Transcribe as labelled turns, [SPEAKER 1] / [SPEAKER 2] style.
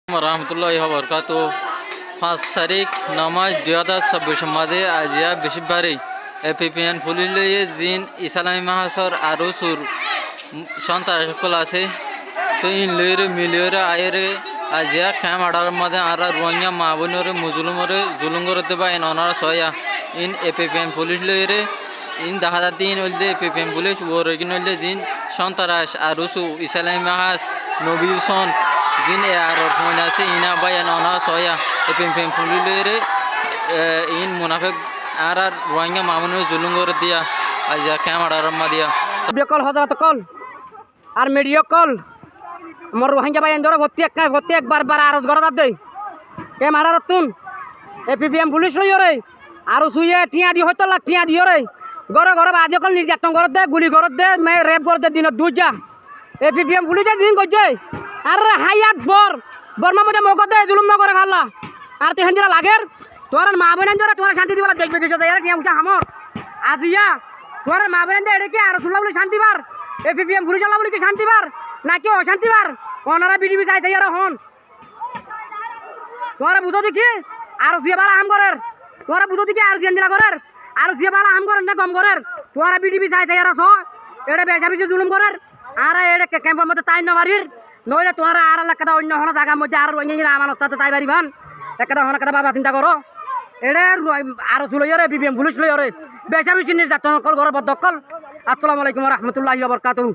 [SPEAKER 1] রহমতুল্লাহি বরকাত 5 তারিখ 9 মাস 2026 মাঝে আজিয়া বেশিবারই এপিপিএন পুলিশ লইয়ে জিন ইসলামী মাহাসর আরো সুর সন্তান সকল আছে তো ইন লইরে মিলিয়রে আয়েরে আজিয়া ক্যাম আডার মাঝে আর রোহিঙ্গা মা বোনরে মুজলুমরে জুলুম করতে বা ইন অনার সয়া ইন এপিপিএন পুলিশ লইরে ইন দেখা যাতে ইন হইলে এপিপিএন পুলিশ ওরগিন হইলে জিন সন্তারাস আরো সু ইসলামী মাহাস নবীর সন জিন আর ফোন আছে ইনা বাই অনা সয়া এপিপিএন পুলিশ লইরে ইন মুনাফিক আর রোহিঙ্গা মা বোনরে জুলুম করে দিয়া আজিয়া ক্যাম আডার মা দিয়া
[SPEAKER 2] কল হজরত কল আর মিডিয়া কল আমার রোহিঙ্গা ভাই এনজরে ভর্তি একবার আরজ ঘর দেই কে মারার তুন এপিপিএম পুলিশ লই রে আর সুইয়ে টিয়া দি হয়তো লাখ টিয়া দিও রে ঘরে ঘরে বাজে কল নির্যাতন করত দে গুলি করত দে মে রেপ করত দে দিন দুজা এপিপিএম পুলিশে দিন কইছে আর হায়াত বর্মা মধ্যে মক দে জুলুম না করে খাল্লা আর তুই হেন্দিরা লাগের তোর মা বোন এনজরে তোর শান্তি দিবলা দেখবে দিছ এর টিয়া উঠা হামর আজিয়া তোর মা বোন দে এডে কি আর সুল্লা বলি শান্তি বার এপিপিএম পুলিশ আল্লাহ বলি কি শান্তি বার নাকি অশান্তি বার ওনারা বিডিবি চাইতে আর হন তোরা বুঝো দেখি আর ফিয়ে বালা আম করের তোরা বুঝো দেখি আর জিয়া করের আর ফিয়ে বালা আম করেন না কম করের তোরা বিডিবি চাইতে আর ছ এটা বেচা বেশি জুলুম করের আর এটা ক্যাম্পের মধ্যে তাই নবারির নইলে তোরা আর এলাকাটা অন্য হন জায়গার মধ্যে আর অন্য আমার অস্তাতে তাই পারিবান একটা হন একটা বাবা চিন্তা করো এটা আর চুলইরে বিপিএম পুলিশ লইরে বেচা বেশি নির্যাতন কল ঘর বদ্ধকল আসসালামু আলাইকুম রহমতুল্লাহি ওয়া বারাকাতুহু।